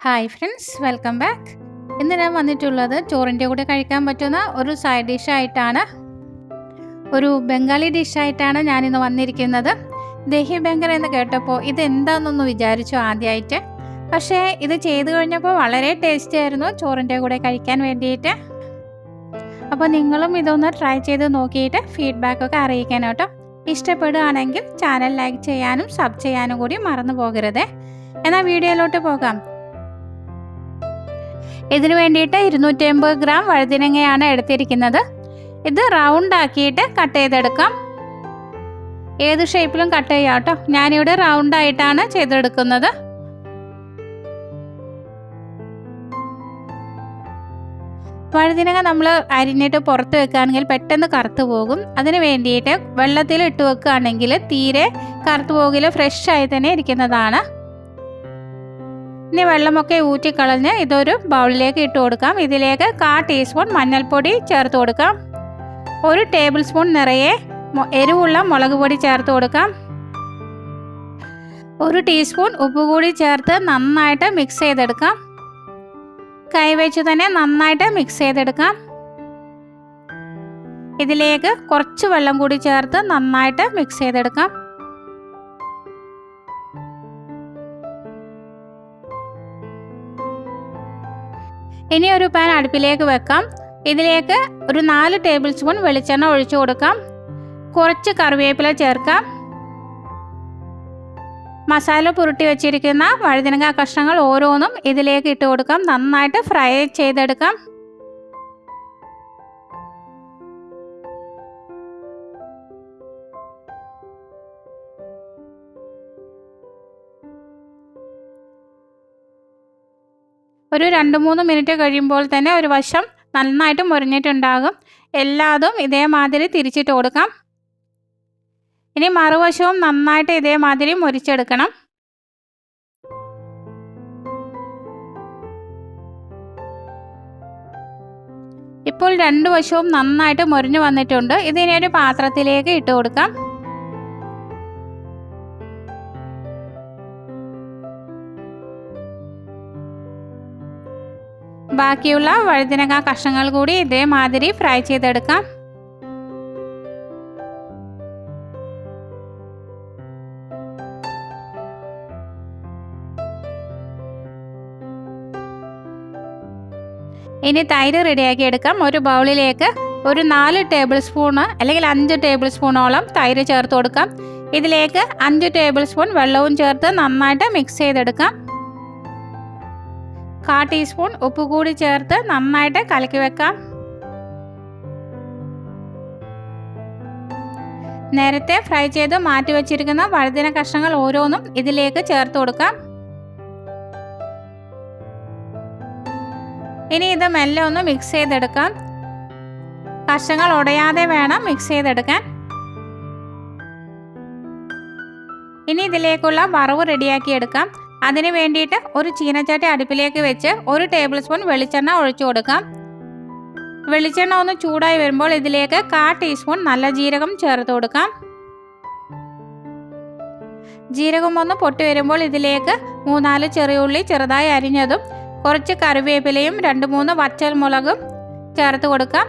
Hi friends, welcome back. ഇന്ന് ഞാൻ വന്നിട്ടുള്ളത് ചോറിൻ്റെ കൂടെ കഴിക്കാൻ പറ്റുന്ന ഒരു സൈഡ് ഡിഷായിട്ടാണ്. ഒരു ബംഗാളി ഡിഷായിട്ടാണ് ഞാനിന്ന് വന്നിരിക്കുന്നത്. ദഹി ബംഗർ എന്ന് കേട്ടപ്പോൾ ഇതെന്താണെന്നൊന്ന് വിചാരിച്ചു ആദ്യമായിട്ട്. പക്ഷേ ഇത് ചെയ്തു കഴിഞ്ഞപ്പോൾ വളരെ ടേസ്റ്റി ആയിരുന്നു ചോറിൻ്റെ കൂടെ കഴിക്കാൻ വേണ്ടിയിട്ട്. അപ്പോൾ നിങ്ങളും ഇതൊന്ന് ട്രൈ ചെയ്ത് നോക്കിയിട്ട് ഫീഡ്ബാക്കൊക്കെ അറിയിക്കണം കേട്ടോ. ഇഷ്ടപ്പെടുകയാണെങ്കിൽ ചാനൽ ലൈക്ക് ചെയ്യാനും സബ് ചെയ്യാനും കൂടി മറന്നു പോകരുത്. എന്നാൽ വീഡിയോയിലോട്ട് പോകാം. ഇതിനു വേണ്ടിയിട്ട് 250 ഗ്രാം വഴുതിനങ്ങയാണ് എടുത്തിരിക്കുന്നത്. ഇത് റൗണ്ട് ആക്കിയിട്ട് കട്ട് ചെയ്തെടുക്കാം. ഏത് ഷേപ്പിലും കട്ട് ചെയ്യാം കേട്ടോ. ഞാനിവിടെ റൗണ്ട് ആയിട്ടാണ് ചെയ്തെടുക്കുന്നത്. വഴുതിനങ്ങ നമ്മൾ അരിഞ്ഞിട്ട് പുറത്ത് വെക്കുകയാണെങ്കിൽ പെട്ടെന്ന് കറുത്തു പോകും. അതിന് വേണ്ടിയിട്ട് വെള്ളത്തിൽ ഇട്ട് വെക്കുകയാണെങ്കിൽ തീരെ കറുത്തു പോകില്ല, ഫ്രഷ് ആയി തന്നെ ഇരിക്കുന്നതാണ്. ഇനി വെള്ളമൊക്കെ ഊറ്റിക്കളഞ്ഞ് ഇതൊരു ബൗളിലേക്ക് ഇട്ട് കൊടുക്കാം. ഇതിലേക്ക് 1/4 ടീസ്പൂൺ മഞ്ഞൾപ്പൊടി ചേർത്ത് കൊടുക്കാം. 1 ടേബിൾ സ്പൂൺ നിറയെ എരിവുള്ള മുളക് പൊടി ചേർത്ത് കൊടുക്കാം. 1 ടീസ്പൂൺ ഉപ്പ് കൂടി ചേർത്ത് നന്നായിട്ട് മിക്സ് ചെയ്തെടുക്കാം. കൈവച്ച് തന്നെ നന്നായിട്ട് മിക്സ് ചെയ്തെടുക്കാം. ഇതിലേക്ക് കുറച്ച് വെള്ളം കൂടി ചേർത്ത് നന്നായിട്ട് മിക്സ് ചെയ്തെടുക്കാം. ഇനി ഒരു പാൻ അടുപ്പിലേക്ക് വെക്കാം. ഇതിലേക്ക് ഒരു 4 ടേബിൾ സ്പൂൺ വെളിച്ചെണ്ണ ഒഴിച്ചു കൊടുക്കാം. കുറച്ച് കറിവേപ്പില ചേർക്കാം. മസാല പുരട്ടി വെച്ചിരിക്കുന്ന വഴുതിനങ്ങ കഷ്ണങ്ങൾ ഓരോന്നും ഇതിലേക്ക് ഇട്ട് കൊടുക്കാം. നന്നായിട്ട് ഫ്രൈ ചെയ്തെടുക്കാം. ഒരു 2-3 മിനിറ്റ് കഴിയുമ്പോൾ തന്നെ ഒരു വശം നന്നായിട്ട് മുരിഞ്ഞിട്ടുണ്ടാകും. എല്ലാതും ഇതേമാതിരി തിരിച്ചിട്ട് കൊടുക്കാം. ഇനി മറുവശവും നന്നായിട്ട് ഇതേമാതിരി മുരിച്ചെടുക്കണം. ഇപ്പോൾ 2 വശവും നന്നായിട്ട് മുരിഞ്ഞു വന്നിട്ടുണ്ട്. ഇതിനെ ഒരു പാത്രത്തിലേക്ക് ഇട്ട് കൊടുക്കാം. ബാക്കിയുള്ള വഴുതിനങ്ങ കഷ്ണങ്ങൾ കൂടി ഇതേമാതിരി ഫ്രൈ ചെയ്തെടുക്കാം. ഇനി തൈര് റെഡിയാക്കി എടുക്കാം. ഒരു ബൗളിലേക്ക് ഒരു 4 ടേബിൾ സ്പൂണ് അല്ലെങ്കിൽ 5 ടേബിൾ സ്പൂണോളം തൈര് ചേർത്ത് കൊടുക്കാം. ഇതിലേക്ക് 5 ടേബിൾ സ്പൂൺ വെള്ളവും ചേർത്ത് നന്നായിട്ട് മിക്സ് ചെയ്തെടുക്കാം. 1/4 ടീസ്പൂൺ ഉപ്പ് കൂടി ചേർത്ത് നന്നായിട്ട് കലക്കി വെക്കാം. നേരത്തെ ഫ്രൈ ചെയ്ത് മാറ്റി വെച്ചിരിക്കുന്ന വഴുതിന കഷ്ണങ്ങൾ ഓരോന്നും ഇതിലേക്ക് ചേർത്ത് കൊടുക്കാം. ഇനി ഇത് മെല്ലെ ഒന്ന് മിക്സ് ചെയ്തെടുക്കാം. കഷ്ണങ്ങൾ ഉടയാതെ വേണം മിക്സ് ചെയ്തെടുക്കാൻ. ഇനി ഇതിലേക്കുള്ള വറവ് റെഡിയാക്കി എടുക്കാം. അതിന് വേണ്ടിയിട്ട് ഒരു ചീനച്ചട്ടി അടുപ്പിലേക്ക് വെച്ച് 1 ടേബിൾ സ്പൂൺ വെളിച്ചെണ്ണ ഒഴിച്ചു കൊടുക്കാം. വെളിച്ചെണ്ണ ഒന്ന് ചൂടായി വരുമ്പോൾ ഇതിലേക്ക് 1/4 ടീസ്പൂൺ നല്ല ജീരകം ചേർത്ത് കൊടുക്കാം. ജീരകം ഒന്ന് പൊട്ടി വരുമ്പോൾ ഇതിലേക്ക് 3-4 ചെറിയ ഉള്ളി ചെറുതായി അരിഞ്ഞതും കുറച്ച് കറിവേപ്പിലയും 2-3 വറ്റൽമുളകും ചേർത്ത് കൊടുക്കാം.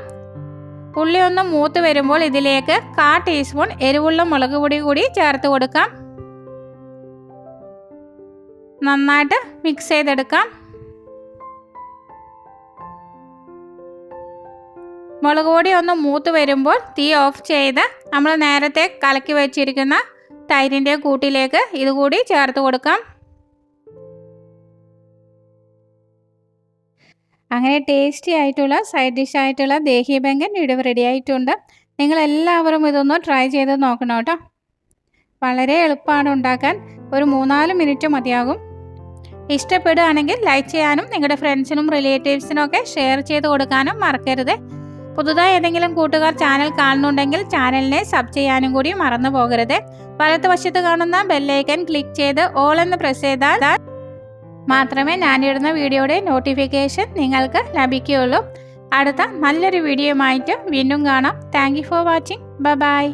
ഉള്ളി ഒന്ന് മൂത്ത് വരുമ്പോൾ ഇതിലേക്ക് 1/4 ടീസ്പൂൺ എരിവുള്ള മുളക് പൊടി കൂടി ചേർത്ത് കൊടുക്കാം. നന്നായിട്ട് മിക്സ് ചെയ്തെടുക്കാം. മുളക് പൊടി ഒന്ന് മൂത്ത് വരുമ്പോൾ തീ ഓഫ് ചെയ്ത് നമ്മൾ നേരത്തെ കലക്കി വെച്ചിരിക്കുന്ന തൈരിൻ്റെ കൂട്ടിലേക്ക് ഇതുകൂടി ചേർത്ത് കൊടുക്കാം. അങ്ങനെ ടേസ്റ്റി ആയിട്ടുള്ള സൈഡ് ഡിഷ് ആയിട്ടുള്ള ദഹി ബംഗൻ ഇവിടെ റെഡി ആയിട്ടുണ്ട്. നിങ്ങളെല്ലാവരും ഇതൊന്ന് ട്രൈ ചെയ്ത് നോക്കണം കേട്ടോ. വളരെ എളുപ്പമാണ് ഉണ്ടാക്കാൻ. ഒരു 3-4 മിനിറ്റ് മതിയാകും. ഇഷ്ടപ്പെടുകയാണെങ്കിൽ ലൈക്ക് ചെയ്യാനും നിങ്ങളുടെ ഫ്രണ്ട്സിനും റിലേറ്റീവ്സിനും ഒക്കെ ഷെയർ ചെയ്ത് കൊടുക്കാനും മറക്കരുത്. പുതുതായി ഏതെങ്കിലും കൂട്ടുകാർ ചാനൽ കാണുന്നുണ്ടെങ്കിൽ ചാനലിനെ സബ് ചെയ്യാനും കൂടി മറന്നു പോകരുത്. വലതുവശത്ത് കാണുന്ന ബെല്ലൈക്കൻ ക്ലിക്ക് ചെയ്ത് ഓൾ എന്ന് പ്രസ് ചെയ്താൽ മാത്രമേ ഞാനിടുന്ന വീഡിയോയുടെ നോട്ടിഫിക്കേഷൻ നിങ്ങൾക്ക് ലഭിക്കുകയുള്ളൂ. അടുത്ത നല്ലൊരു വീഡിയോയുമായിട്ട് വീണ്ടും കാണാം. Thank you for watching. By.